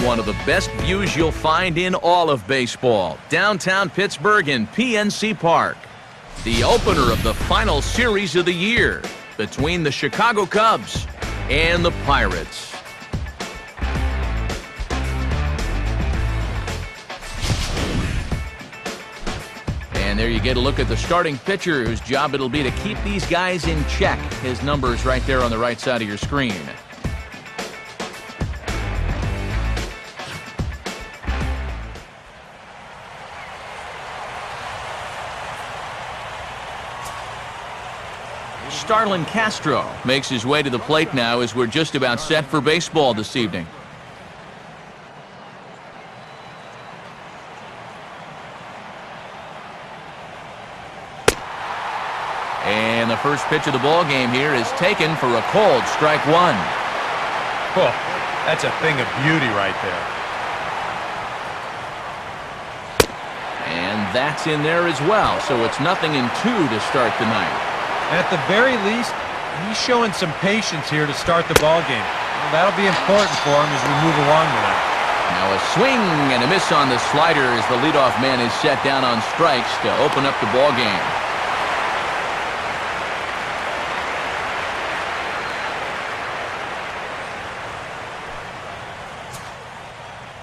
One of the best views you'll find in all of baseball. Downtown Pittsburgh in PNC Park. The opener of the final series of the year between the Chicago Cubs and the Pirates. And there you get a look at the starting pitcher whose job it'll be to keep these guys in check. His number is right there on the right side of your screen. Starlin Castro makes his way to the plate now as we're just about set for baseball this evening. And the first pitch of the ball game here is taken for a called strike one. Oh, that's a thing of beauty right there. And that's in there as well, so it's 0-2 to start the night. At the very least, he's showing some patience here to start the ball game. Well, that'll be important for him as we move along tonight. Now a swing and a miss on the slider as the leadoff man is set down on strikes to open up the ball game.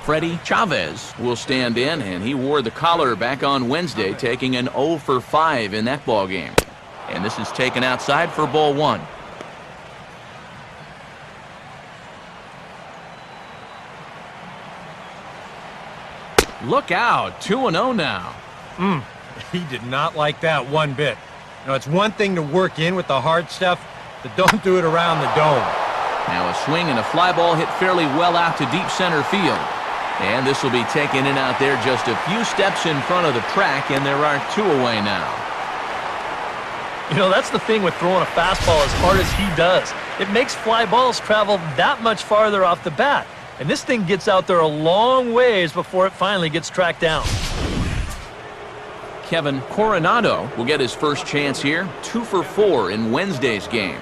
Freddie Chavez will stand in, and he wore the collar back on Wednesday, taking an 0 for 5 in that ball game. And this is taken outside for ball one. Look out, 2-0 now. He did not like that one bit. You know, it's one thing to work in with the hard stuff, but don't do it around the dome. Now a swing and a fly ball hit fairly well out to deep center field. And this will be taken in out there just a few steps in front of the track, and there are 2 away now. You know, that's the thing with throwing a fastball as hard as he does. It makes fly balls travel that much farther off the bat. And this thing gets out there a long ways before it finally gets tracked down. Kevin Coronado will get his first chance here. 2 for 4 in Wednesday's game.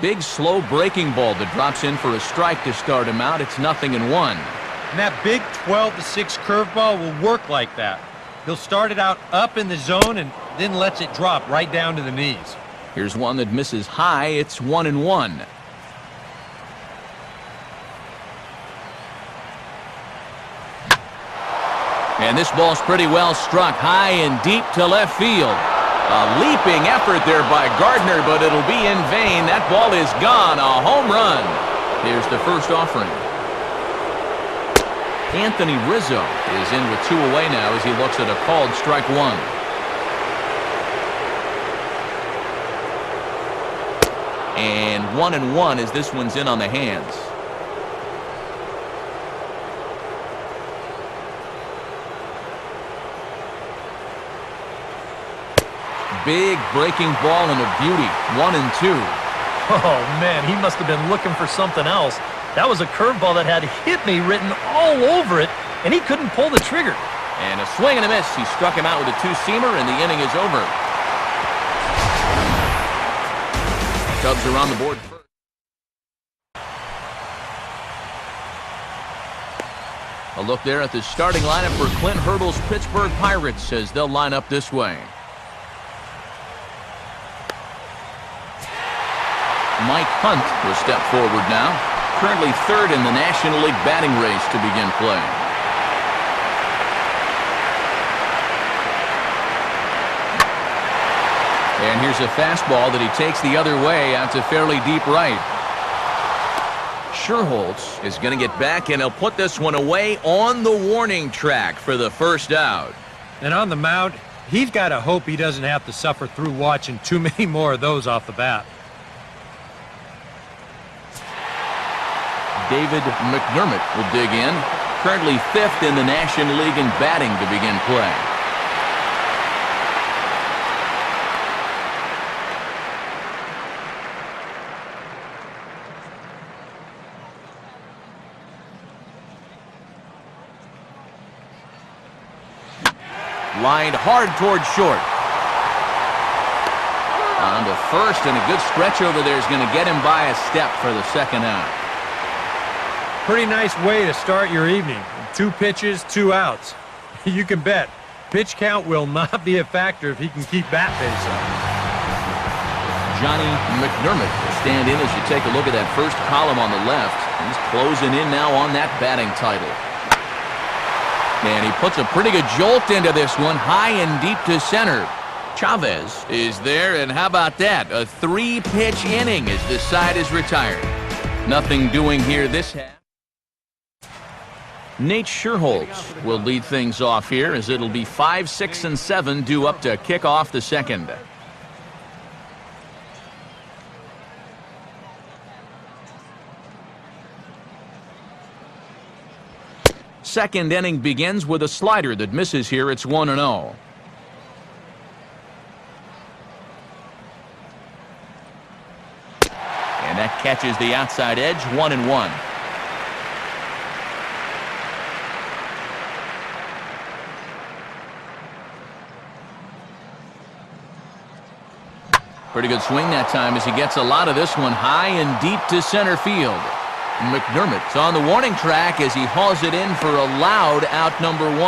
Big, slow breaking ball that drops in for a strike to start him out. It's 0-1. And that big 12-6 curveball will work like that. He'll start it out up in the zone and then lets it drop right down to the knees. Here's one that misses high. It's 1-1. And this ball's pretty well struck high and deep to left field. A leaping effort there by Gardner, but it'll be in vain. That ball is gone. A home run. Here's the first offering. Anthony Rizzo is in with 2 away now as he looks at a called strike one. And 1-1 as this one's in on the hands. Big breaking ball and a beauty. 1-2. Oh, man, he must have been looking for something else. That was a curveball that had "hit me" written all over it, and he couldn't pull the trigger. And a swing and a miss. He struck him out with a 2-seamer, and the inning is over. Cubs are on the board first. A look there at the starting lineup for Clint Hurdle's Pittsburgh Pirates as they'll line up this way. Mike Hunt will step forward now. Currently 3rd in the National League batting race to begin play. And here's a fastball that he takes the other way out to fairly deep right. Sherholtz is going to get back, and he'll put this one away on the warning track for the first out. And on the mound, he's got to hope he doesn't have to suffer through watching too many more of those off the bat. David McDermott will dig in, currently 5th in the National League in batting to begin play. Lined hard toward short. On to first, and a good stretch over there is going to get him by a step for the second out. Pretty nice way to start your evening. 2 pitches, 2 outs. You can bet pitch count will not be a factor if he can keep bat pace up. Johnny McDermott will stand in as you take a look at that first column on the left. He's closing in now on that batting title. And he puts a pretty good jolt into this one, high and deep to center. Chavez is there, and how about that? A 3-pitch inning as this side is retired. Nothing doing here this half. Nate Sherholtz will lead things off here as it'll be 5, 6, and 7 due up to kick off the second. Second inning begins with a slider that misses here. It's 1-0. And that catches the outside edge, 1-1. Pretty good swing that time as he gets a lot of this one high and deep to center field. McDermott's on the warning track as he hauls it in for a loud out number 1.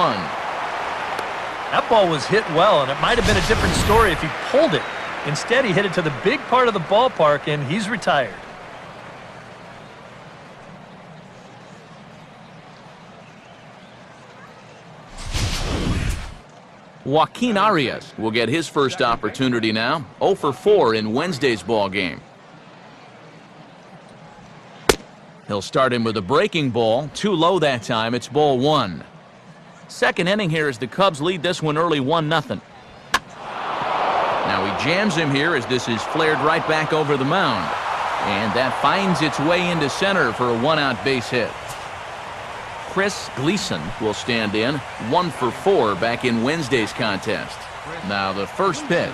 That ball was hit well, and it might have been a different story if he pulled it. Instead, he hit it to the big part of the ballpark, and he's retired. Joaquin Arias will get his first opportunity now. 0 for 4 in Wednesday's ball game. He'll start him with a breaking ball. Too low that time. It's ball 1. Second inning here as the Cubs lead this one early 1-0. Now he jams him here as this is flared right back over the mound. And that finds its way into center for a 1-out base hit. Chris Gleason will stand in. 1 for 4 back in Wednesday's contest. Now the first pitch.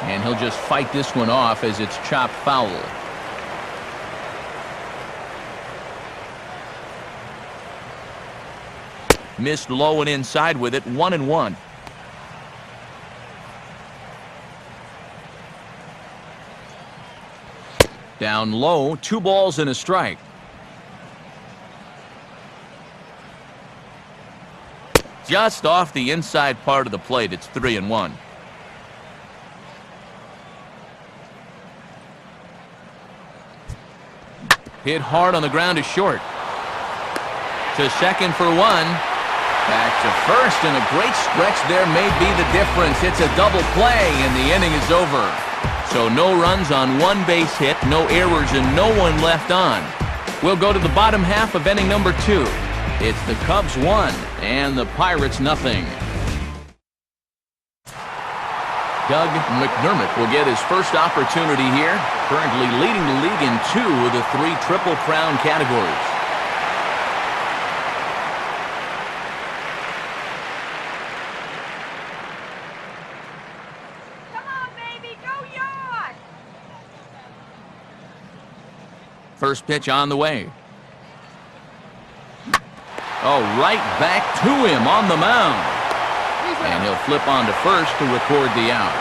And he'll just fight this one off as it's chopped foul. Missed low and inside with it, 1-1. Down low, 2 balls and a strike. Just off the inside part of the plate, it's 3-1. Hit hard on the ground to short. To second for 1. Back to first, and a great stretch there may be the difference. It's a double play, and the inning is over. So no runs on 1 base hit, no errors, and no one left on. We'll go to the bottom half of inning number 2. It's the Cubs 1 and the Pirates 0. Doug McDermott will get his first opportunity here, currently leading the league in 2 of the 3 Triple Crown categories. First pitch on the way. Oh, right back to him on the mound. And he'll flip on to first to record the out.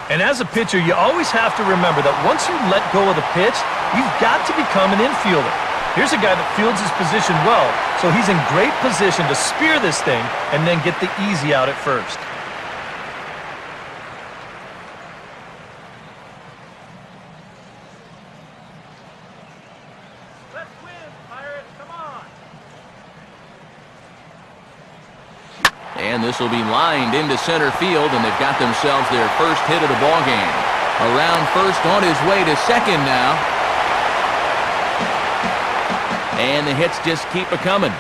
And as a pitcher, you always have to remember that once you let go of the pitch, you've got to become an infielder. Here's a guy that fields his position well, so he's in great position to spear this thing and then get the easy out at first. And this will be lined into center field, and they've got themselves their first hit of the ball game. Around first, on his way to second now. And the hits just keep a-coming.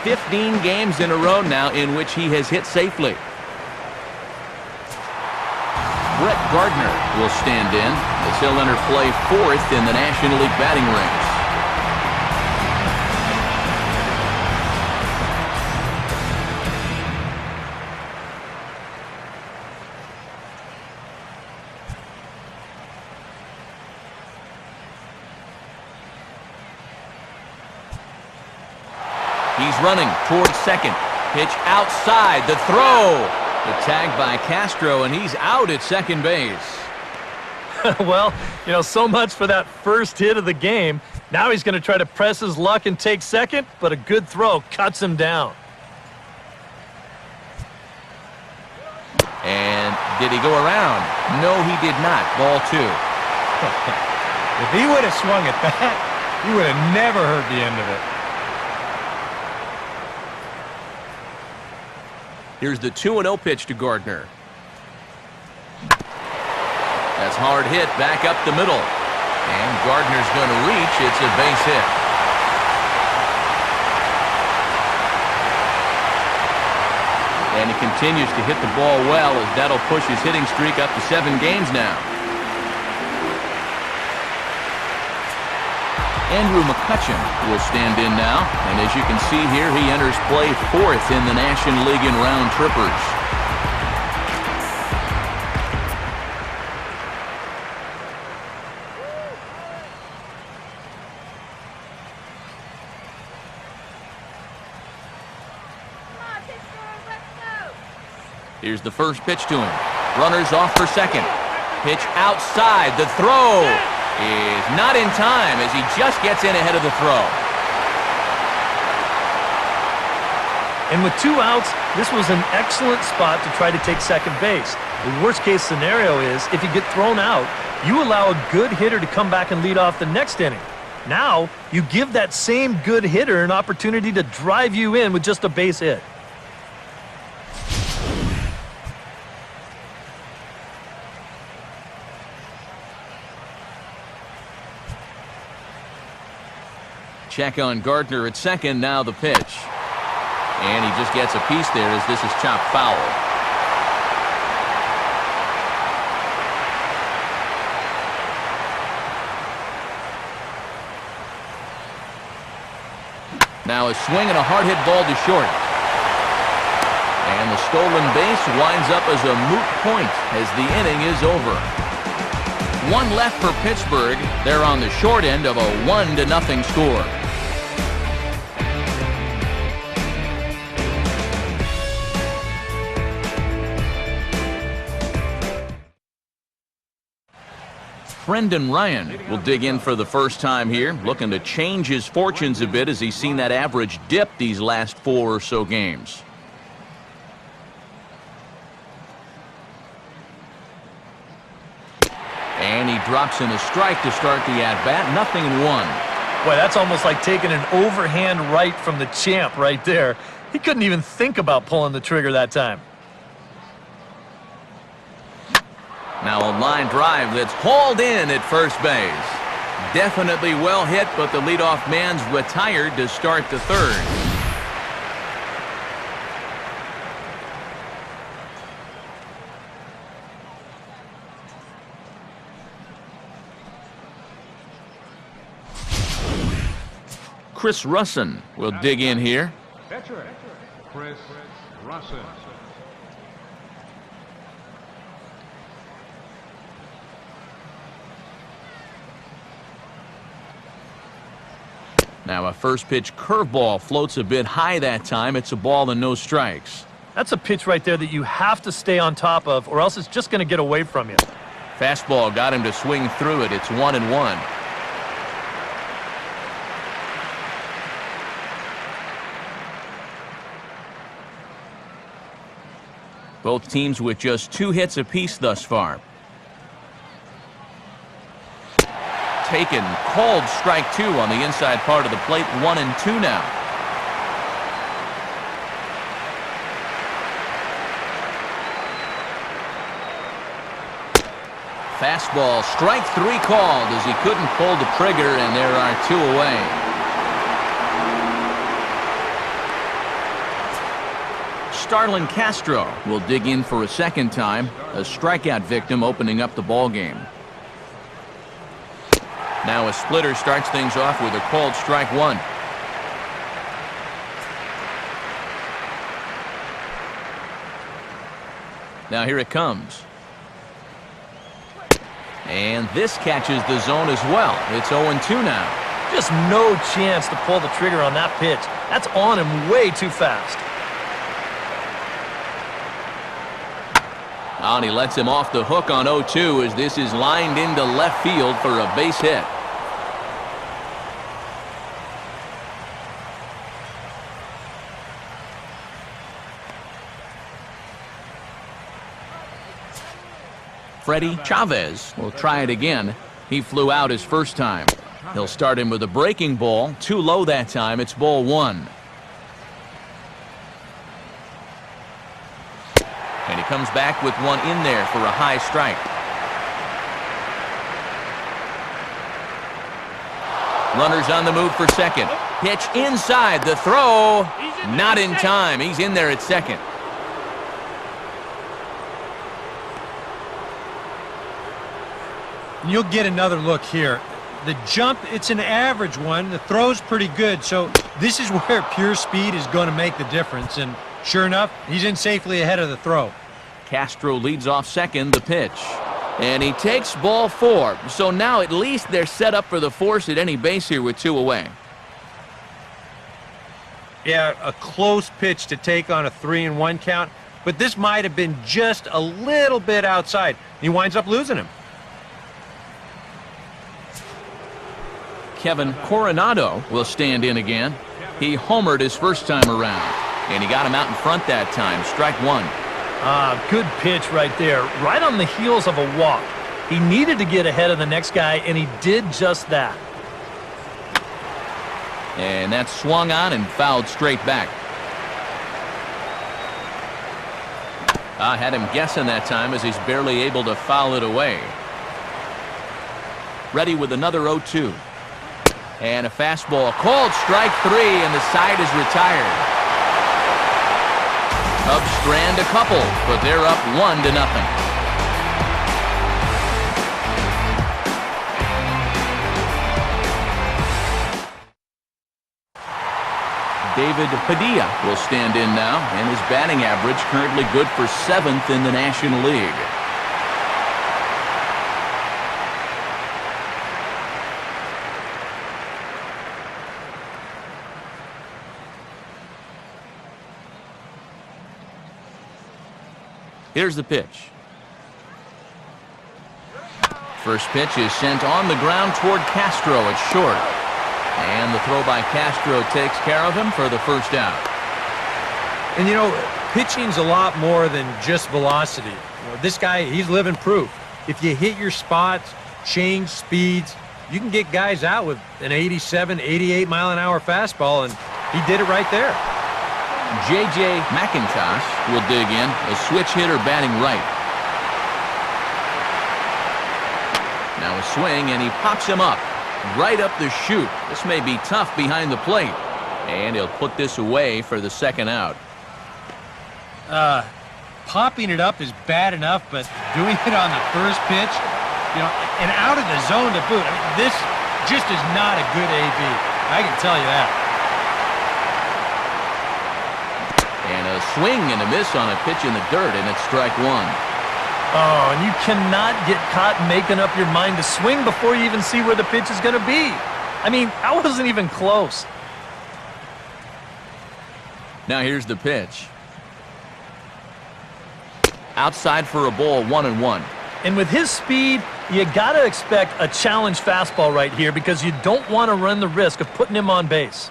15 games in a row now in which he has hit safely. Brett Gardner will stand in as he'll enter play fourth in the National League batting ranks. He's running towards second. Pitch outside. The throw. The tag by Castro, and he's out at second base. Well, so much for that first hit of the game. Now he's going to try to press his luck and take second, but a good throw cuts him down. And did he go around? No, he did not. Ball 2. If he would have swung at that, he would have never heard the end of it. Here's the 2-0 pitch to Gardner. That's hard hit back up the middle. And Gardner's going to reach. It's a base hit. And he continues to hit the ball well as that'll push his hitting streak up to 7 games now. Andrew McCutchen will stand in now, and as you can see here, he enters play fourth in the National League in round trippers. Here's the first pitch to him. Runners off for second. Pitch outside. The throw is not in time as he just gets in ahead of the throw. And with 2 outs, this was an excellent spot to try to take second base. The worst case scenario is if you get thrown out, you allow a good hitter to come back and lead off the next inning. Now, you give that same good hitter an opportunity to drive you in with just a base hit. Check on Gardner at second, now the pitch. And he just gets a piece there as this is chopped foul. Now a swing and a hard hit ball to short. And the stolen base winds up as a moot point as the inning is over. 1 left for Pittsburgh. They're on the short end of a 1-0 score. Brendan Ryan will dig in for the first time here, looking to change his fortunes a bit as he's seen that average dip these last 4 or so games. And he drops in a strike to start the at-bat. 0-1. Boy, that's almost like taking an overhand right from the champ right there. He couldn't even think about pulling the trigger that time. Now a line drive that's hauled in at first base. Definitely well hit, but the leadoff man's retired to start the third. Chris Russin will dig in here. Pitcher, Chris Russin. Now a first pitch curveball floats a bit high that time. It's a ball and no strikes. That's a pitch right there that you have to stay on top of, or else it's just going to get away from you. Fastball got him to swing through it. It's 1-1. Both teams with just 2 hits apiece thus far. Taken, called strike 2 on the inside part of the plate. 1-2 now. Fastball, strike 3 called as he couldn't pull the trigger, and there are 2 away. Starlin Castro will dig in for a second time, a strikeout victim opening up the ball game. Now a splitter starts things off with a called strike 1. Now here it comes. And this catches the zone as well. It's 0-2 now. Just no chance to pull the trigger on that pitch. That's on him way too fast. And he lets him off the hook on 0-2 as this is lined into left field for a base hit. Freddie Chavez will try it again. He flew out his first time. He'll start him with a breaking ball. Too low that time. It's ball 1. And he comes back with one in there for a high strike. Runners on the move for second. Pitch inside. The throw. Not in time. He's in there at second. You'll get another look here. The jump, it's an average one. The throw's pretty good, so this is where pure speed is going to make the difference. And sure enough, he's in safely ahead of the throw. Castro leads off second, the pitch. And he takes ball 4. So now at least they're set up for the force at any base here with 2 away. Yeah, a close pitch to take on a 3-1 count, but this might have been just a little bit outside. He winds up losing him. Kevin Coronado will stand in again. He homered his first time around, and he got him out in front that time. Strike 1. Good pitch right there, right on the heels of a walk. He needed to get ahead of the next guy, and he did just that. And that's swung on and fouled straight back. I had him guessing that time as he's barely able to foul it away. Ready with another 0-2. And a fastball called strike 3, and the side is retired. Cubs strand a couple, but they're up 1-0. David Padilla will stand in now, and his batting average currently good for 7th in the National League. Here's the pitch. First pitch is sent on the ground toward Castro. It's short. And the throw by Castro takes care of him for the first out. And you know, pitching's a lot more than just velocity. You know, this guy, he's living proof. If you hit your spots, change speeds, you can get guys out with an 87, 88 mile an hour fastball, and he did it right there. J.J. McIntosh will dig in, a switch hitter batting right. Now a swing, and he pops him up, right up the chute. This may be tough behind the plate, and he'll put this away for the second out. Popping it up is bad enough, but doing it on the first pitch, you know, and out of the zone to boot, I mean, this just is not a good AB. I can tell you that. And a swing and a miss on a pitch in the dirt, and it's strike 1. Oh, and you cannot get caught making up your mind to swing before you even see where the pitch is going to be. I mean, that wasn't even close. Now here's the pitch. Outside for a ball, 1-1. And with his speed, you got to expect a challenge fastball right here because you don't want to run the risk of putting him on base.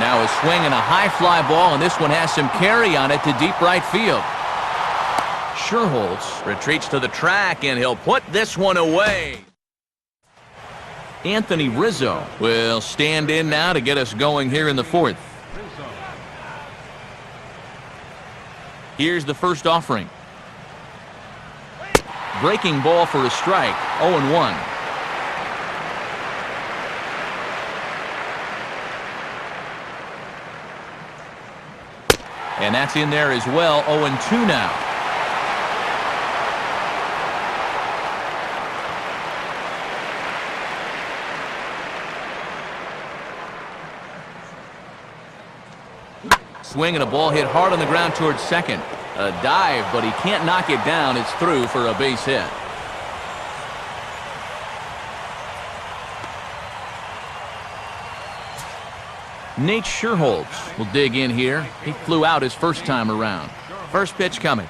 Now a swing and a high fly ball, and this one has some carry on it to deep right field. Sherholtz retreats to the track, and he'll put this one away. Anthony Rizzo will stand in now to get us going here in the 4th. Here's the first offering. Breaking ball for a strike, 0-1. And that's in there as well, 0-2 now. Swing and a ball hit hard on the ground towards second. A dive, but he can't knock it down. It's through for a base hit. Nate Sherholtz will dig in here. He flew out his first time around. First pitch coming.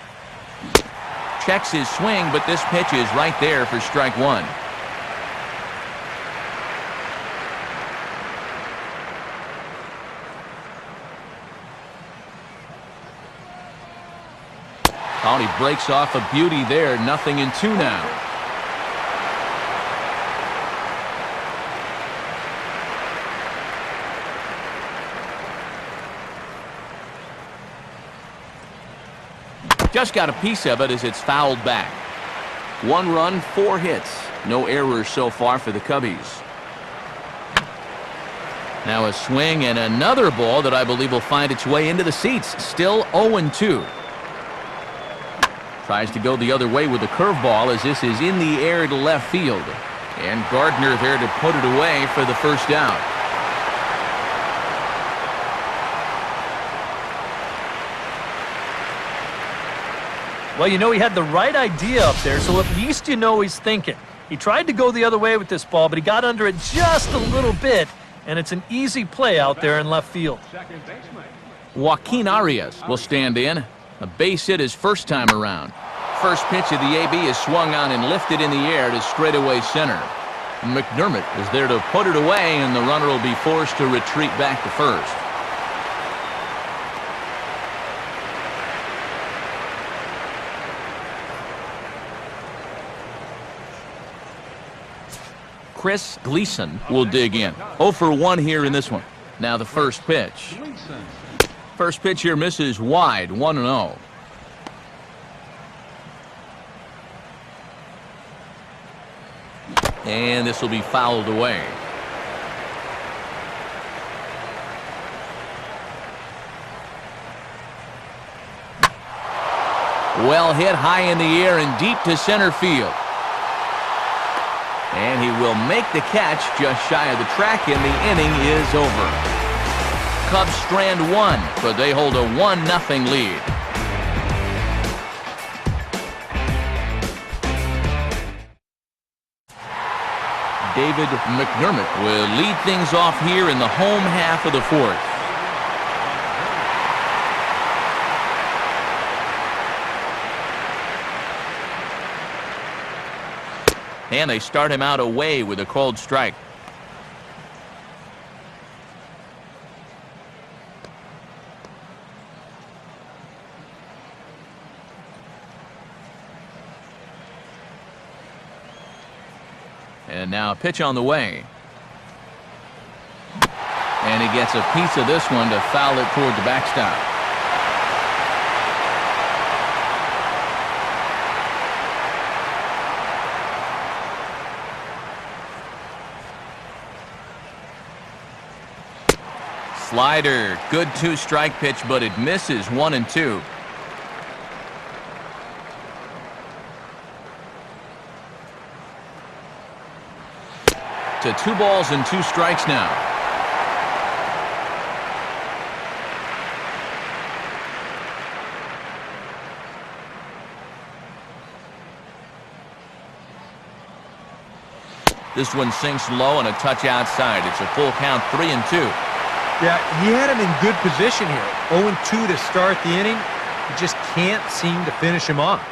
Checks his swing, but this pitch is right there for strike one. Oh, he breaks off a beauty there. 0-2 now. Just got a piece of it as it's fouled back. 1 run, 4 hits. No errors so far for the Cubbies. Now a swing and another ball that I believe will find its way into the seats. Still 0-2. Tries to go the other way with a curveball as this is in the air to left field. And Gardner there to put it away for the first out. Well, you know, he had the right idea up there, so at least you know he's thinking. He tried to go the other way with this ball, but he got under it just a little bit, and it's an easy play out there in left field. Joaquin Arias will stand in. A base hit his first time around. First pitch of the AB is swung on and lifted in the air to straightaway center. McDermott is there to put it away, and the runner will be forced to retreat back to first. Chris Gleason will dig in. 0 for 1 here in this one. Now the first pitch. First pitch here misses wide, 1-0. And this will be fouled away. Well hit high in the air and deep to center field. And he will make the catch just shy of the track, and the inning is over. Cubs strand 1, but they hold a 1-0 lead. David McDermott will lead things off here in the home half of the fourth. And they start him out away with a called strike. And now a pitch on the way. And he gets a piece of this one to foul it toward the backstop. Slider, good 2-strike pitch, but it misses 1-2. To 2 balls and 2 strikes now. This one sinks low and a touch outside. It's a full count, 3-2. Yeah, he had him in good position here. 0-2 to start the inning. He just can't seem to finish him off.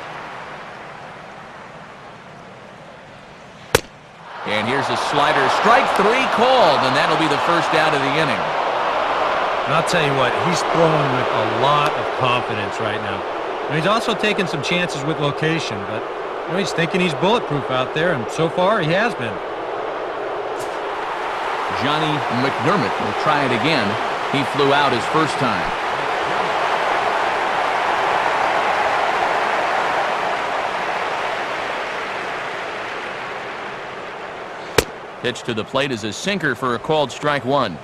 And here's a slider. Strike 3 called, and that'll be the first out of the inning. And I'll tell you what, he's throwing with a lot of confidence right now. And he's also taking some chances with location, but he's thinking he's bulletproof out there, and so far he has been. Johnny McDermott will try it again. He flew out his first time. Pitch to the plate is a sinker for a called strike one.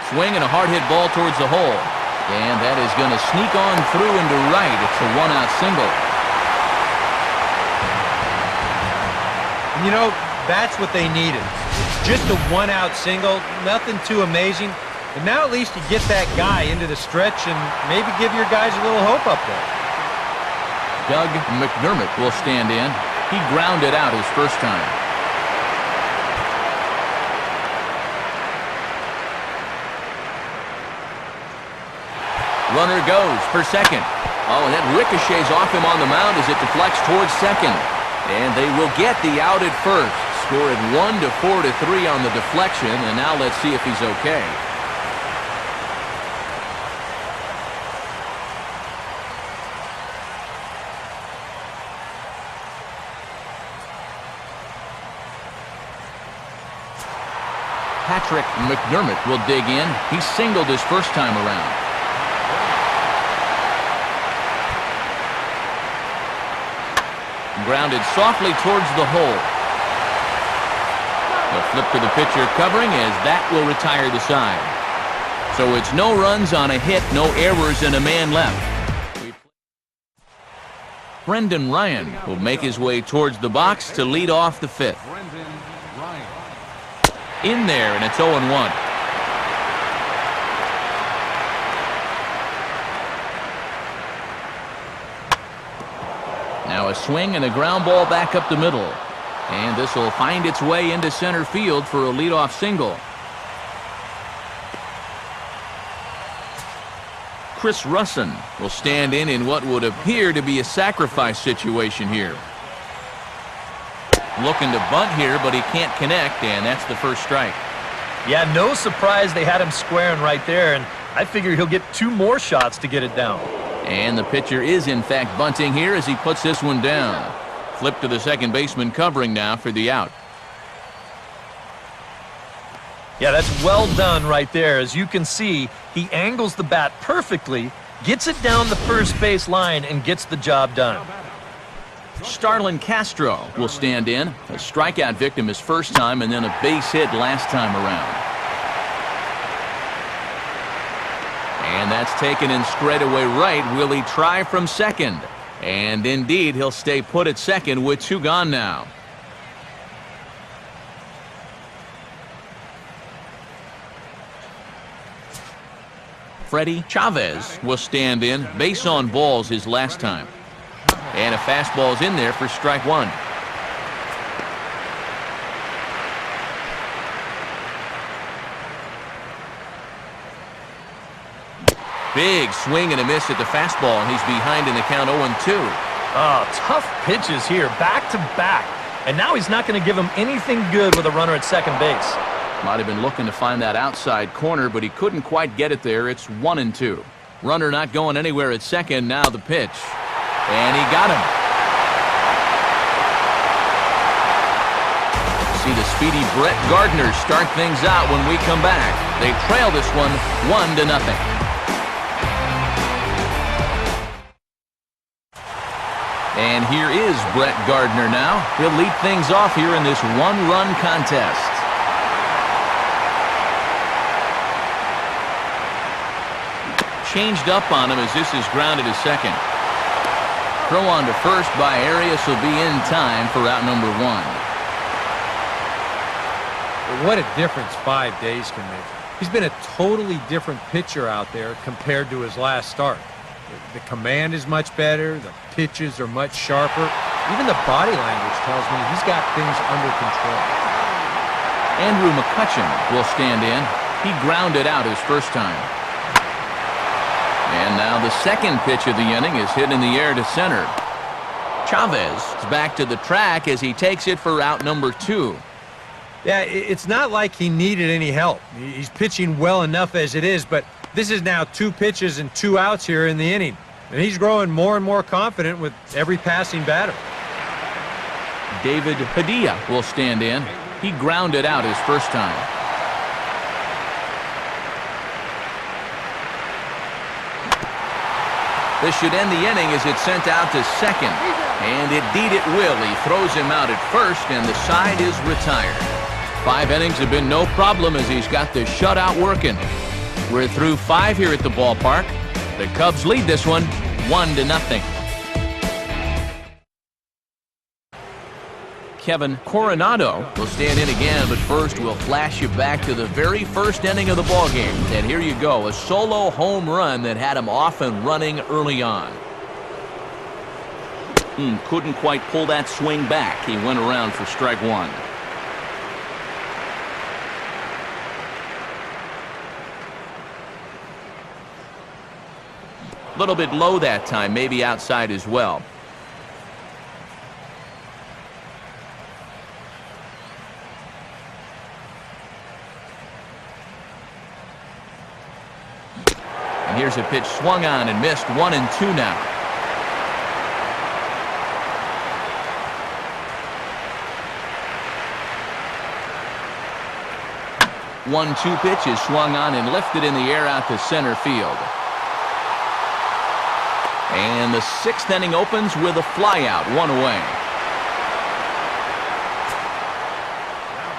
Swing and a hard hit ball towards the hole. And that is going to sneak on through into right. It's a one-out single. And you know, that's what they needed. It's just a one-out single, nothing too amazing. But now at least you get that guy into the stretch and maybe give your guys a little hope up there. Doug McDermott will stand in. He grounded out his first time. Runner goes for second. Oh, and that ricochets off him on the mound as it deflects towards second. And they will get the out at first. Score it 1-4-3 on the deflection, and now let's see if he's okay. Patrick McDermott will dig in. He singled his first time around. Grounded softly towards the hole. A flip to the pitcher covering as that will retire the side. So it's no runs on a hit, no errors, and a man left. Brendan Ryan will make his way towards the box to lead off the fifth. In there, and it's 0-1. Now a swing and a ground ball back up the middle. And this will find its way into center field for a leadoff single. Chris Russin will stand in what would appear to be a sacrifice situation here. Looking to bunt here, but he can't connect, and that's the first strike. Yeah, no surprise they had him squaring right there, and I figure he'll get 2 more shots to get it down. And the pitcher is, in fact, bunting here as he puts this one down. Flip to the second baseman covering now for the out. Yeah, that's well done right there. As you can see, he angles the bat perfectly, gets it down the first base line, and gets the job done. Starlin Castro will stand in. A strikeout victim his first time, and then a base hit last time around. And that's taken in straightaway right. Will he try from second? And indeed, he'll stay put at second with 2 gone now. Freddie Chavez will stand in. Base on balls his last time. And a fastball's in there for strike one. Big swing and a miss at the fastball, and he's behind in the count 0-2. Oh, tough pitches here, back to back. And now he's not going to give him anything good with a runner at second base. Might have been looking to find that outside corner, but he couldn't quite get it there. It's 1-2. Runner not going anywhere at second. Now the pitch. And he got him. See the speedy Brett Gardner start things out when we come back. They trail this one 1-0. And here is Brett Gardner now. He'll lead things off here in this one-run contest. Changed up on him as this is grounded to second. Throw on to first by Arias will be in time for out number 1. What a difference 5 days can make. He's been a totally different pitcher out there compared to his last start. The command is much better. The pitches are much sharper. Even the body language tells me he's got things under control. Andrew McCutchen will stand in. He grounded out his first time. And now the second pitch of the inning is hit in the air to center. Chavez is back to the track as he takes it for out number 2. Yeah, it's not like he needed any help. He's pitching well enough as it is, but this is now 2 pitches and 2 outs here in the inning. And he's growing more and more confident with every passing batter. David Padilla will stand in. He grounded out his first time. This should end the inning as it's sent out to second. And indeed it will. He throws him out at first, and the side is retired. 5 innings have been no problem as he's got the shutout working. We're through 5 here at the ballpark. The Cubs lead this one 1-0. Kevin Coronado will stand in again, but first we'll flash you back to the very first inning of the ballgame. And here you go, a solo home run that had him off and running early on. Couldn't quite pull that swing back. He went around for strike one. A little bit low that time, maybe outside as well. And here's a pitch swung on and missed. 1-2 now. One-two pitch is swung on and lifted in the air out to center field. And the 6th inning opens with a flyout, 1 away.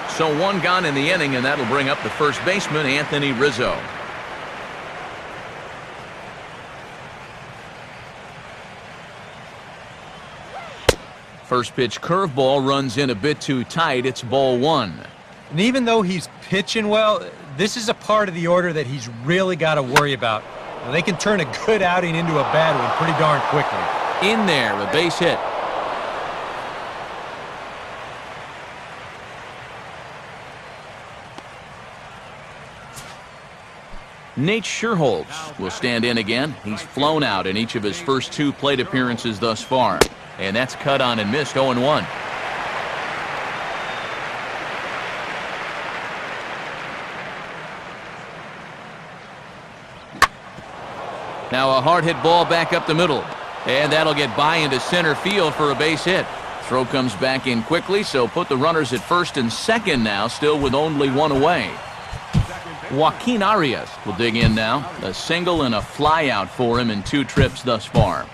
So 1 gone in the inning, and that'll bring up the first baseman, Anthony Rizzo. First pitch curveball runs in a bit too tight. It's ball 1. And even though he's pitching well, this is a part of the order that he's really got to worry about. Now, they can turn a good outing into a bad one pretty darn quickly. In there, a base hit. Nate Scherholz will stand in again. He's flown out in each of his first 2 plate appearances thus far. And that's cut on and missed, 0-1. Now a hard hit ball back up the middle. And that'll get by into center field for a base hit. Throw comes back in quickly, so put the runners at first and second now, still with only 1 away. Joaquin Arias will dig in now. A single and a fly out for him in 2 trips thus far.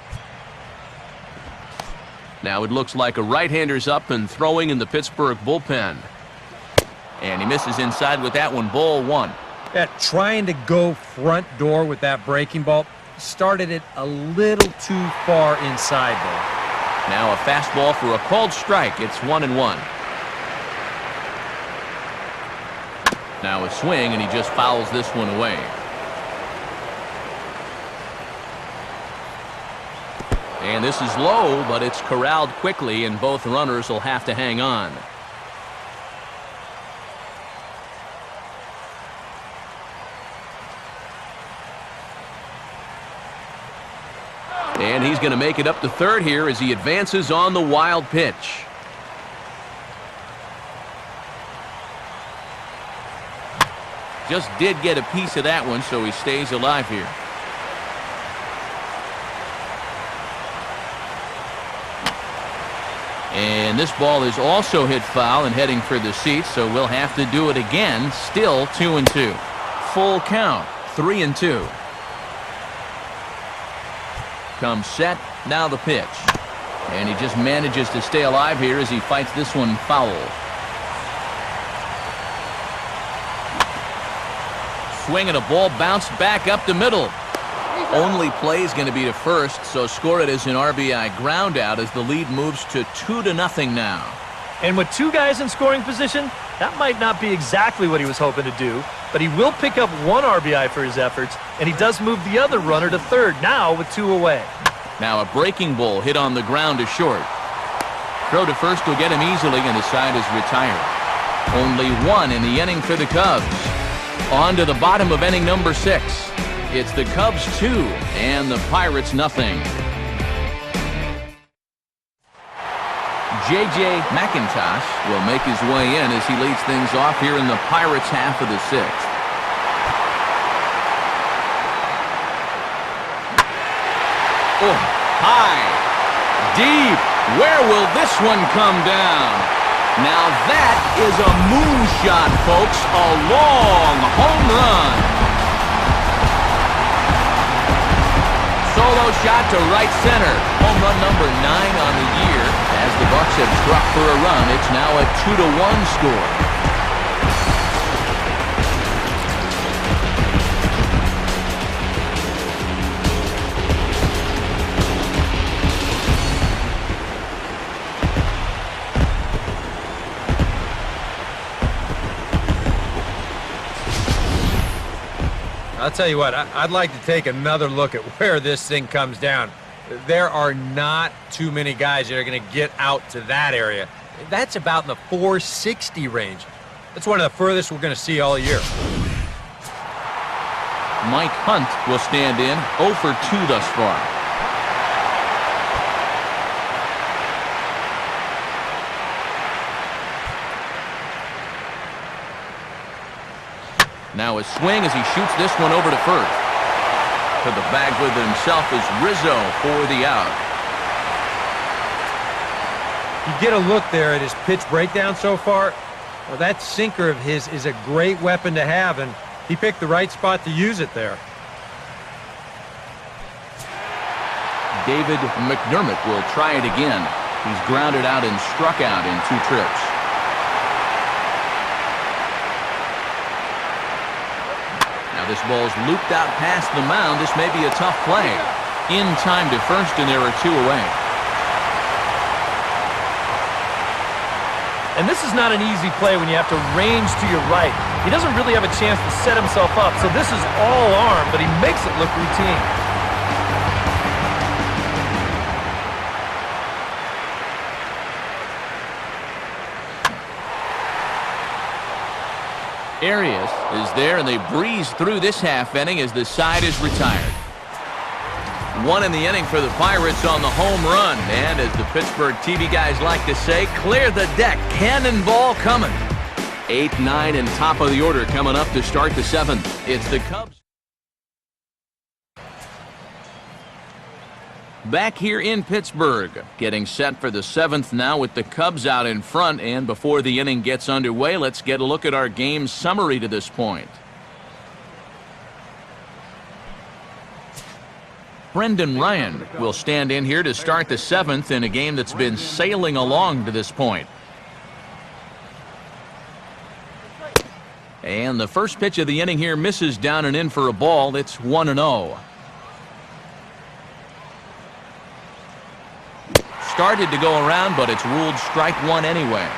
Now it looks like a right-hander's up and throwing in the Pittsburgh bullpen. And he misses inside with that one, ball 1. Yeah, trying to go front door with that breaking ball. Started it a little too far inside there. Now a fastball for a called strike. It's 1-1. Now a swing, and he just fouls this one away. And this is low, but it's corralled quickly, and both runners will have to hang on. And he's going to make it up to third here as he advances on the wild pitch. Just did get a piece of that one, so he stays alive here. And this ball is also hit foul and heading for the seats, so we'll have to do it again. Still 2-2. Full count, 3-2. Comes set, now the pitch. And he just manages to stay alive here as he fights this one foul. Swing and a ball bounced back up the middle. Only play is going to be to first, so score it as an RBI ground out as the lead moves to 2-0 now. And with 2 guys in scoring position, that might not be exactly what he was hoping to do, but he will pick up 1 RBI for his efforts, and he does move the other runner to third now with 2 away. Now a breaking ball hit on the ground to short. Throw to first will get him easily, and the side is retired. Only 1 in the inning for the Cubs. On to the bottom of inning number 6. It's the Cubs 2 and the Pirates nothing. J.J. McIntosh will make his way in as he leads things off here in the Pirates half of the 6th. Oh, high, deep. Where will this one come down? Now that is a moonshot, folks. A long home run. Solo shot to right center. Home run number 9 on the year. As the Bucks have struck for a run, it's now a 2-1 score. I'll tell you what, I'd like to take another look at where this thing comes down. There are not too many guys that are going to get out to that area. That's about in the 460 range. That's one of the furthest we're going to see all year. Mike Hunt will stand in 0 for 2 thus far. Now a swing as he shoots this one over to first. To the bag with himself is Rizzo for the out. You get a look there at his pitch breakdown so far. Well, that sinker of his is a great weapon to have, and he picked the right spot to use it there. David McDermott will try it again. He's grounded out and struck out in 2 trips. This ball's looped out past the mound. This may be a tough play. In time to first, and there are 2 away. And this is not an easy play when you have to range to your right. He doesn't really have a chance to set himself up, so this is all arm, but he makes it look routine. Arias is there, and they breeze through this half inning as the side is retired. 1 in the inning for the Pirates on the home run. And as the Pittsburgh TV guys like to say, clear the deck. Cannonball coming. 8, 9, and top of the order coming up to start the 7th. It's the Cubs. Back here in Pittsburgh, getting set for the 7th now with the Cubs out in front. And before the inning gets underway, let's get a look at our game summary to this point. Brendan Ryan will stand in here to start the 7th in a game that's been sailing along to this point. And the first pitch of the inning here misses down and in for a ball. It's 1-0. Started to go around, but it's ruled strike 1 anyway.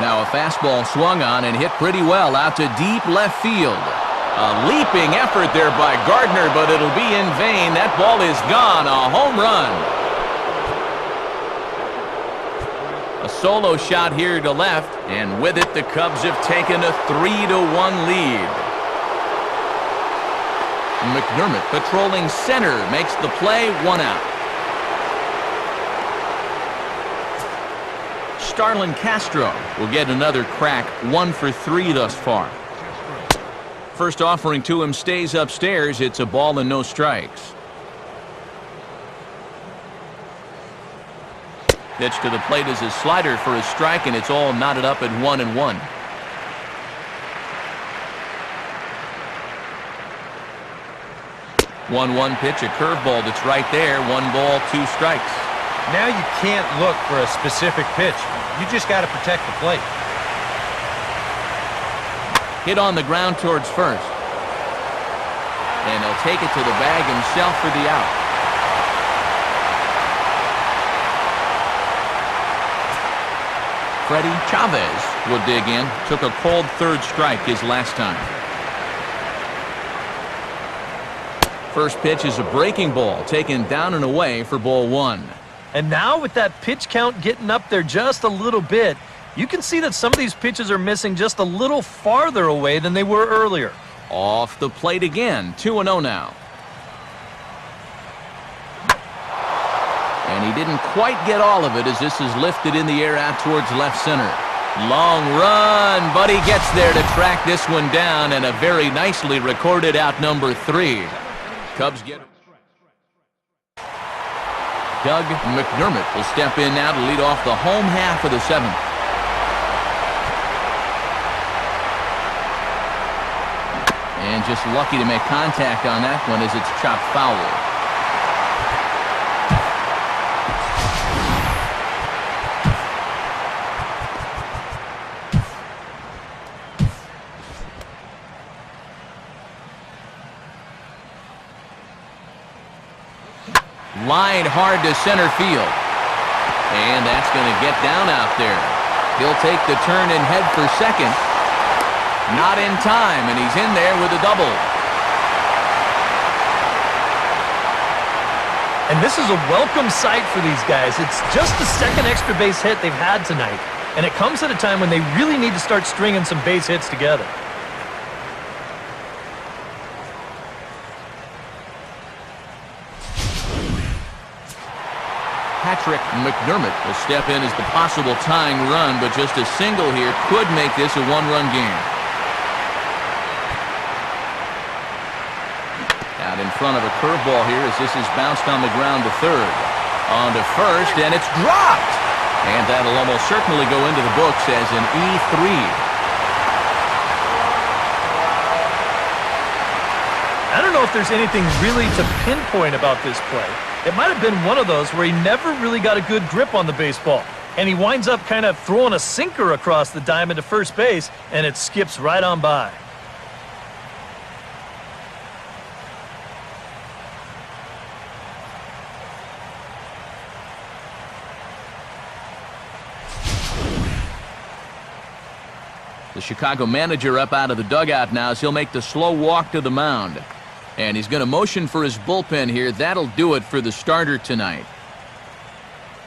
Now a fastball swung on and hit pretty well out to deep left field. A leaping effort there by Gardner, but it'll be in vain. That ball is gone. A home run. A solo shot here to left, and with it the Cubs have taken a 3-1 lead. McDermott patrolling center makes the play, 1 out. Starlin Castro will get another crack, 1 for 3 thus far. First offering to him stays upstairs. It's a ball and no strikes. Pitch to the plate is a slider for a strike, and it's all knotted up at 1-1. One pitch, a curveball that's right there. 1 ball, 2 strikes. Now you can't look for a specific pitch. You just got to protect the plate. Hit on the ground towards first. And he'll take it to the bag himself for the out. Freddie Chavez will dig in. Took a cold 3rd strike his last time. First pitch is a breaking ball, taken down and away for ball 1. And now with that pitch count getting up there just a little bit, you can see that some of these pitches are missing just a little farther away than they were earlier. Off the plate again, 2-0 now. And he didn't quite get all of it as this is lifted in the air out towards left center. Long run, but he gets there to track this one down, and a very nicely recorded out number 3. Cubs get it. Doug McDermott will step in now to lead off the home half of the 7th. And just lucky to make contact on that one as it's chopped foul. Lined hard to center field. And that's going to get down out there. He'll take the turn and head for second. Not in time, and he's in there with a double. And this is a welcome sight for these guys. It's just the second extra base hit they've had tonight. And it comes at a time when they really need to start stringing some base hits together. Patrick McDermott will step in as the possible tying run, but just a single here could make this a one-run game. Out in front of a curveball here as this is bounced on the ground to third. On to first, and it's dropped! And that'll almost certainly go into the books as an E3. I don't know if there's anything really to pinpoint about this play. It might have been one of those where he never really got a good grip on the baseball. And he winds up kind of throwing a sinker across the diamond to first base, and it skips right on by. The Chicago manager up out of the dugout now as he'll make the slow walk to the mound. And he's going to motion for his bullpen here. That'll do it for the starter tonight.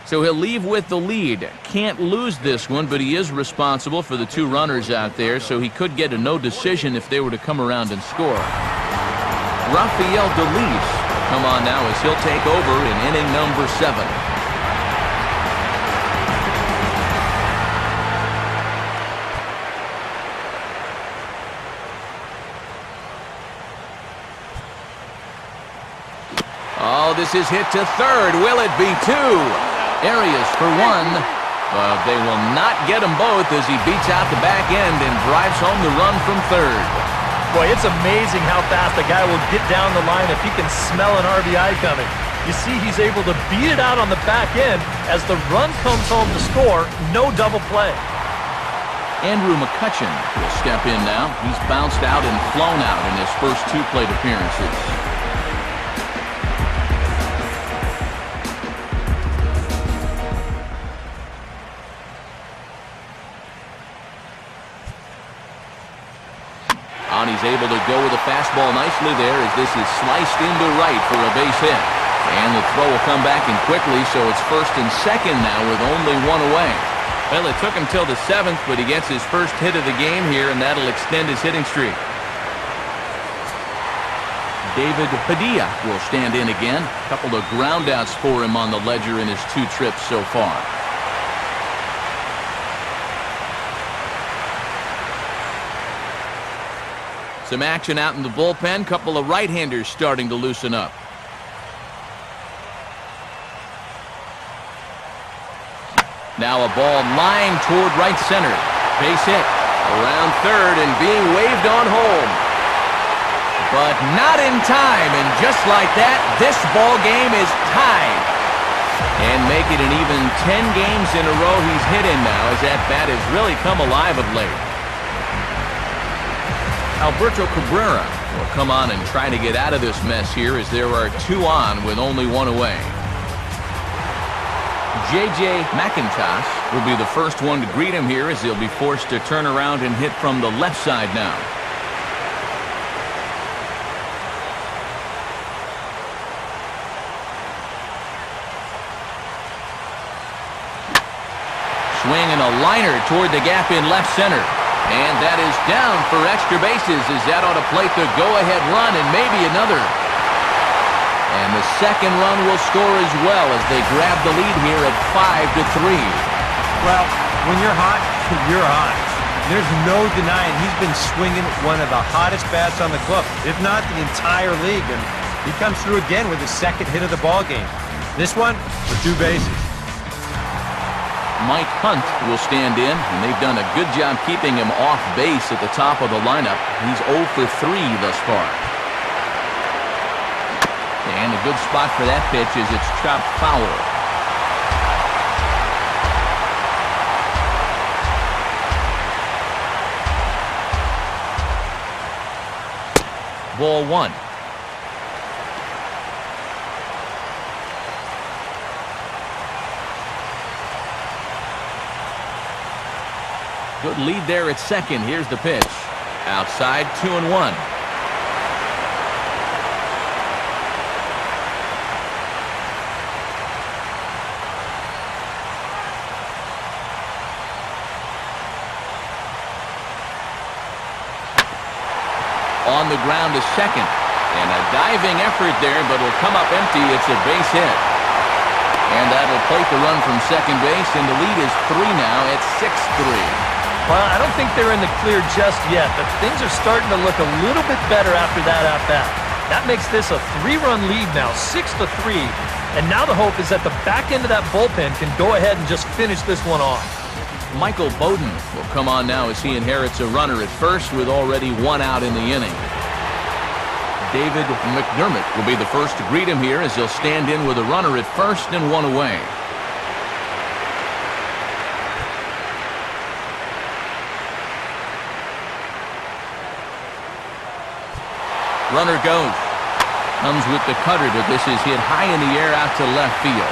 So he'll leave with the lead. Can't lose this one, but he is responsible for the 2 runners out there, so he could get a no decision if they were to come around and score. Rafael DeLeese will come on now as he'll take over in inning number 7. Oh, this is hit to third. Will it be 2? Arias for 1. But they will not get them both as he beats out the back end and drives home the run from third. Boy, it's amazing how fast a guy will get down the line if he can smell an RBI coming. You see he's able to beat it out on the back end as the run comes home to score. No double play. Andrew McCutchen will step in now. He's bounced out and flown out in his first 2 plate appearances. He's able to go with a fastball nicely there as this is sliced into right for a base hit. And the throw will come back in quickly, so it's first and second now with only 1 away. Well, it took him till the 7th, but he gets his first hit of the game here, and that'll extend his hitting streak. David Padilla will stand in again. A couple of groundouts for him on the ledger in his 2 trips so far. Some action out in the bullpen. Couple of right-handers starting to loosen up. Now a ball lying toward right center. Base hit. Around third and being waved on home. But not in time. And just like that, this ball game is tied. And make it an even 10 games in a row he's hit in now as that bat has really come alive of late. Alberto Cabrera will come on and try to get out of this mess here as there are 2 on with only 1 away. J.J. McIntosh will be the first one to greet him here as he'll be forced to turn around and hit from the left side now. Swinging a liner toward the gap in left center. And that is down for extra bases as that ought to plate the go-ahead run and maybe another. And the second run will score as well as they grab the lead here at 5-3. Well, when you're hot, you're hot. There's no denying he's been swinging one of the hottest bats on the club, if not the entire league. And he comes through again with his second hit of the ball game. This one for 2 bases. Mike Hunt will stand in, and they've done a good job keeping him off base at the top of the lineup. He's 0 for 3 thus far. And a good spot for that pitch is it's chopped foul. Ball 1. Good lead there at second. Here's the pitch. Outside, 2-1. On the ground to second. And a diving effort there, but it'll come up empty. It's a base hit. And that'll plate the run from second base, and the lead is 3 now at 6-3. Well, I don't think they're in the clear just yet, but things are starting to look a little bit better after that at-bat. That makes this a 3-run lead now, 6-3. And now the hope is that the back end of that bullpen can go ahead and just finish this one off. Michael Bowden will come on now as he inherits a runner at first with already 1 out in the inning. David McDermott will be the first to greet him here as he'll stand in with a runner at first and 1 away. Runner goes. Comes with the cutter, but this is hit high in the air out to left field.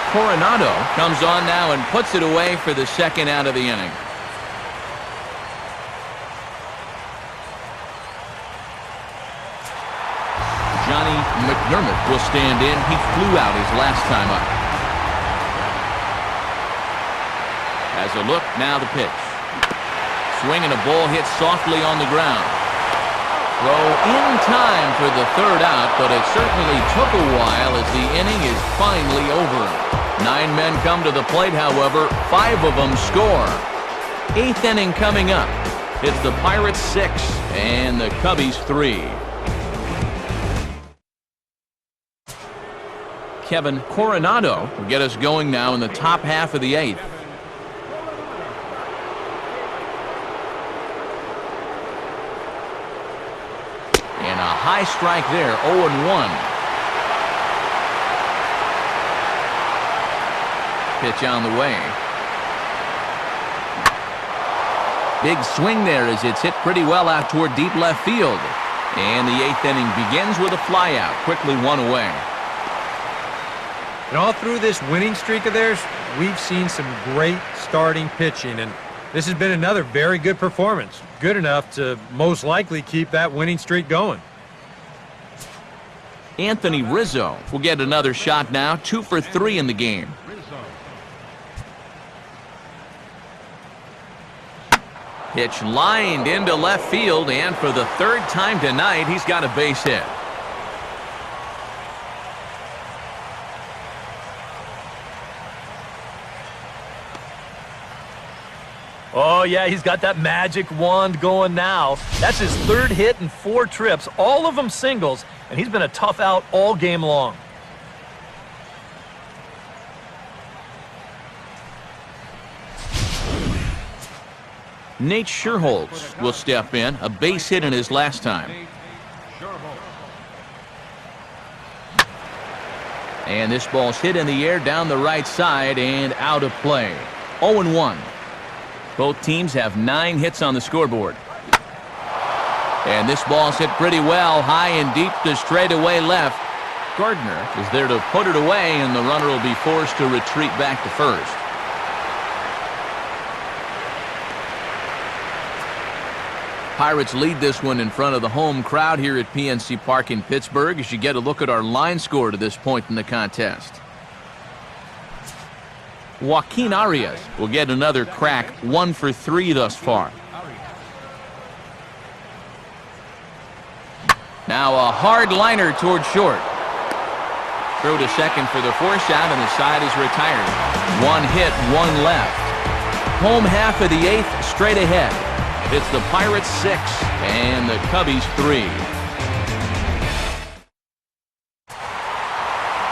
Coronado comes on now and puts it away for the second out of the inning. Johnny McDermott will stand in. He flew out his last time up. As a look, now the pitch. Swing and a ball hit softly on the ground. Throw in time for the third out, but it certainly took a while as the inning is finally over. 9 men come to the plate, however, 5 of them score. 8th inning coming up. It's the Pirates 6 and the Cubbies 3. Kevin Coronado will get us going now in the top half of the 8th. And a high strike there, 0-1. Pitch on the way. Big swing there as it's hit pretty well out toward deep left field. And the 8th inning begins with a flyout, quickly 1 away. And all through this winning streak of theirs, we've seen some great starting pitching, and this has been another very good performance. Good enough to most likely keep that winning streak going. Anthony Rizzo will get another shot now, 2 for 3 in the game. Pitch lined into left field, and for the 3rd time tonight, he's got a base hit. Oh, yeah, he's got that magic wand going now. That's his 3rd hit in 4 trips, all of them singles, and he's been a tough out all game long. Nate Scherholz will step in, a base hit in his last time. And this ball's hit in the air down the right side and out of play. 0-1. Both teams have 9 hits on the scoreboard. And this ball's hit pretty well, high and deep to straightaway left. Gardner is there to put it away, and the runner will be forced to retreat back to first. Pirates lead this one in front of the home crowd here at PNC Park in Pittsburgh as you get a look at our line score to this point in the contest. Joaquin Arias will get another crack, 1 for 3 thus far. Now a hard liner toward short. Throw to second for the force out, and the side is retired. 1 hit, 1 left. Home half of the 8th straight ahead. It's the Pirates 6 and the Cubbies 3.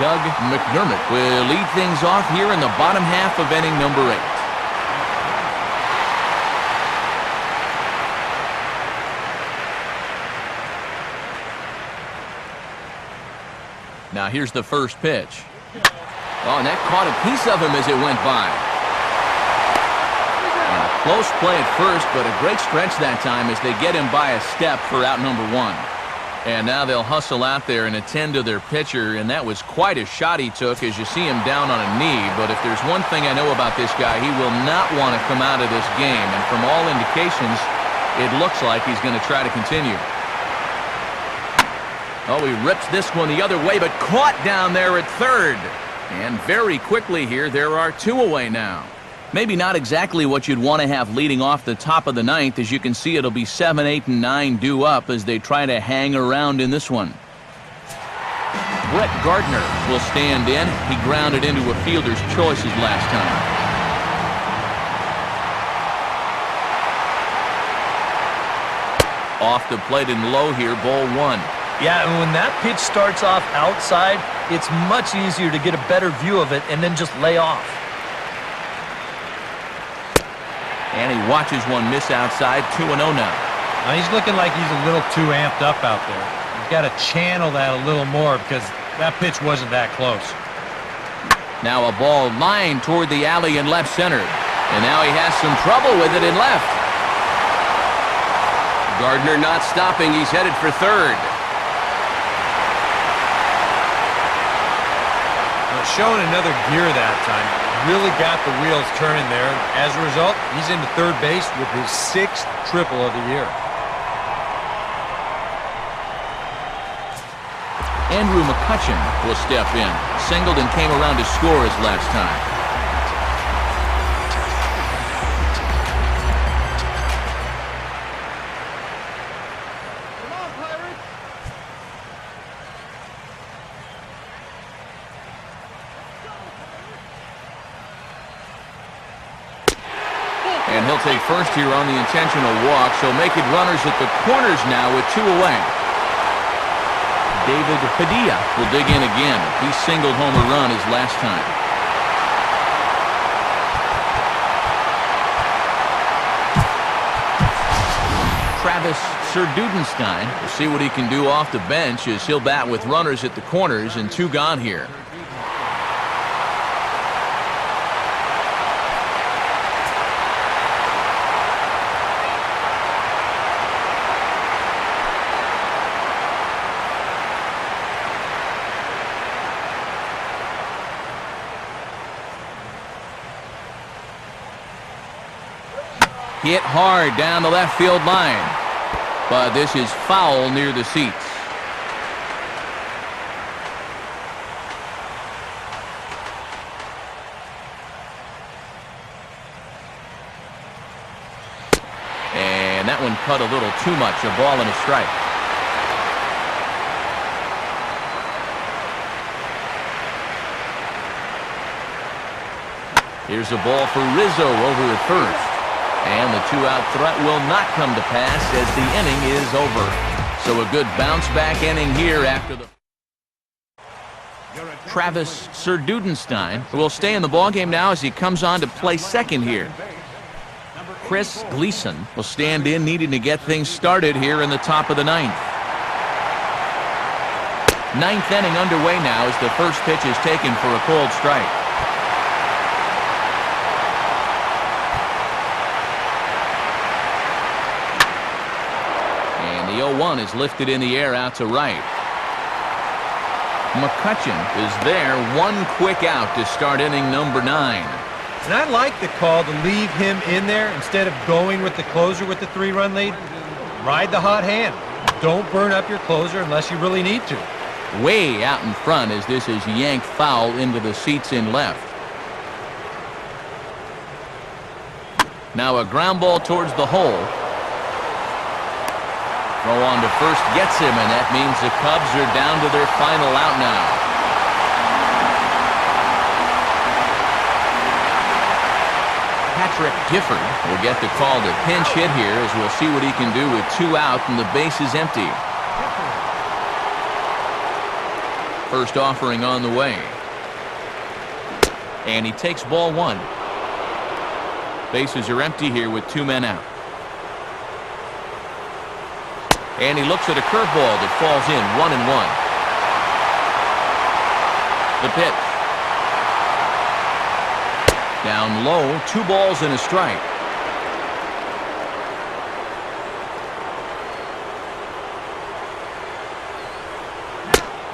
Doug McDermott will lead things off here in the bottom half of inning number 8. Now here's the first pitch. Oh, and that caught a piece of him as it went by. And a close play at first, but a great stretch that time as they get him by a step for out number 1. And now they'll hustle out there and attend to their pitcher, and that was quite a shot he took as you see him down on a knee. But if there's one thing I know about this guy, he will not want to come out of this game. And from all indications, it looks like he's going to try to continue. Oh, he rips this one the other way, but caught down there at third. And very quickly here, there are 2 away now. Maybe not exactly what you'd want to have leading off the top of the 9th. As you can see, it'll be 7, 8, and 9 due up as they try to hang around in this one. Brett Gardner will stand in. He grounded into a fielder's choices last time. Off the plate and low here, ball 1. Yeah, and when that pitch starts off outside, it's much easier to get a better view of it and then just lay off. And he watches one miss outside, 2-0 now. Now he's looking like he's a little too amped up out there. He's got to channel that a little more because that pitch wasn't that close. Now a ball lined toward the alley in left center. And now he has some trouble with it in left. Gardner not stopping. He's headed for third. Showing another gear that time. Really got the wheels turning there. As a result, he's into third base with his 6th triple of the year. Andrew McCutchen will step in. Singled and came around to score his last time. And he'll take first here on the intentional walk, so make it runners at the corners now with 2 away. David Padilla will dig in again. He singled home a run his last time. Travis Serdudenstein will see what he can do off the bench as he'll bat with runners at the corners and 2 gone here. Hit hard down the left field line. But this is foul near the seats. And that one cut a little too much. A ball and a strike. Here's a ball for Rizzo over at first. And the 2-out threat will not come to pass as the inning is over. So a good bounce-back inning here after the... Travis Serdudenstein will stay in the ballgame now as he comes on to play second here. Chris Gleason will stand in, needing to get things started here in the top of the 9th. 9th inning underway now as the first pitch is taken for a cold strike. The 0-1 is lifted in the air out to right. McCutchen is there. 1 quick out to start inning number 9. And I like the call to leave him in there instead of going with the closer with the 3-run lead. Ride the hot hand. Don't burn up your closer unless you really need to. Way out in front as this is yanked foul into the seats in left. Now a ground ball towards the hole. Throw on to first gets him, and that means the Cubs are down to their final out now. Patrick Gifford will get the call to pinch hit here as we'll see what he can do with 2 out and the base is empty. First offering on the way. And he takes ball one. Bases are empty here with 2 men out. And he looks at a curveball that falls in, 1-1. The pitch. Down low, 2 balls and a strike.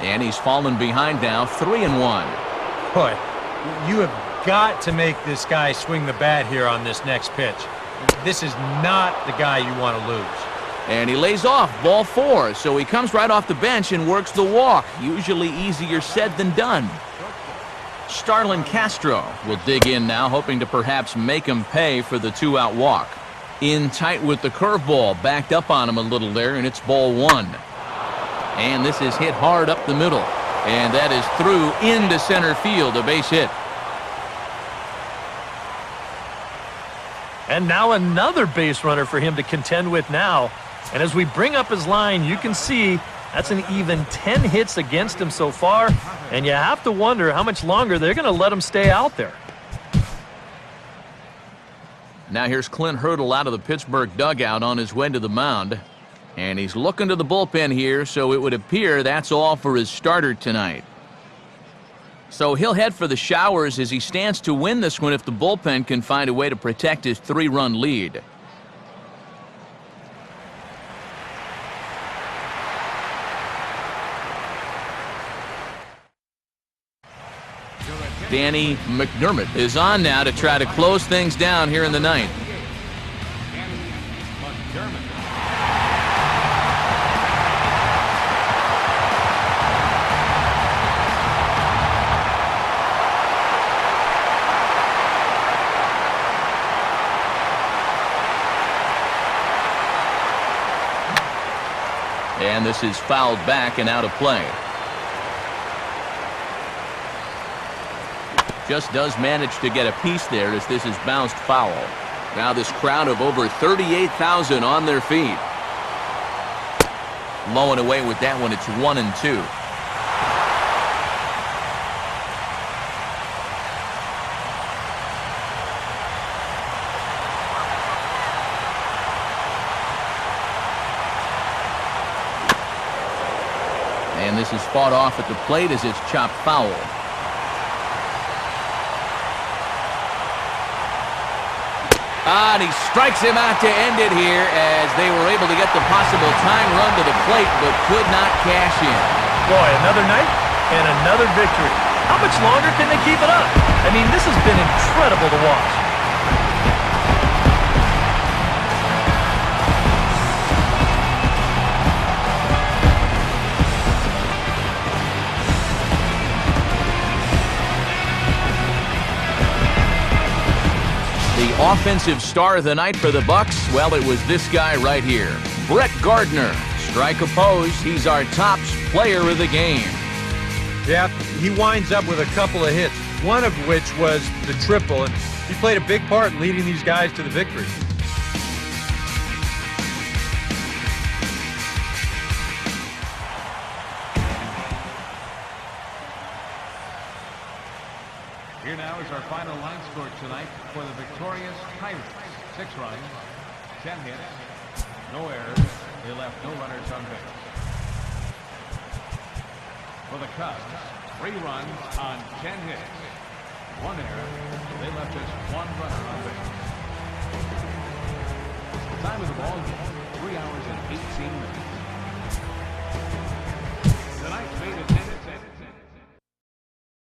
And he's fallen behind now, 3-1. Boy, you have got to make this guy swing the bat here on this next pitch. This is not the guy you want to lose. And he lays off, ball 4, so he comes right off the bench and works the walk. Usually easier said than done. Starlin Castro will dig in now, hoping to perhaps make him pay for the 2-out walk. In tight with the curveball, backed up on him a little there, and it's ball 1. And this is hit hard up the middle. And that is through into center field, a base hit. And now another base runner for him to contend with now. And as we bring up his line, you can see that's an even 10 hits against him so far. And you have to wonder how much longer they're going to let him stay out there. Now here's Clint Hurdle out of the Pittsburgh dugout on his way to the mound. And he's looking to the bullpen here, so it would appear that's all for his starter tonight. So he'll head for the showers as he stands to win this one if the bullpen can find a way to protect his 3-run lead. Danny McDermott is on now to try to close things down here in the ninth. And this is fouled back and out of play. Just does manage to get a piece there as this is bounced foul. Now this crowd of over 38,000 on their feet. Low and away with that one. It's 1-2. And this is fought off at the plate as it's chopped foul. And he strikes him out to end it here as they were able to get the possible tying run to the plate but could not cash in. Boy, another night and another victory. How much longer can they keep it up? I mean, this has been incredible to watch. The offensive star of the night for the Bucks, well, it was this guy right here, Brett Gardner. Strike opposed, he's our top player of the game. Yeah, he winds up with a couple of hits, one of which was the triple, and he played a big part in leading these guys to the victory. Here now is our final line score tonight for the victorious Pirates. 6 runs, 10 hits, no errors. They left no runners on base. For the Cubs, 3 runs on 10 hits, 1 error. They left just 1 runner on base. The time of the ball game, 3 hours and 18 minutes. Tonight's main event.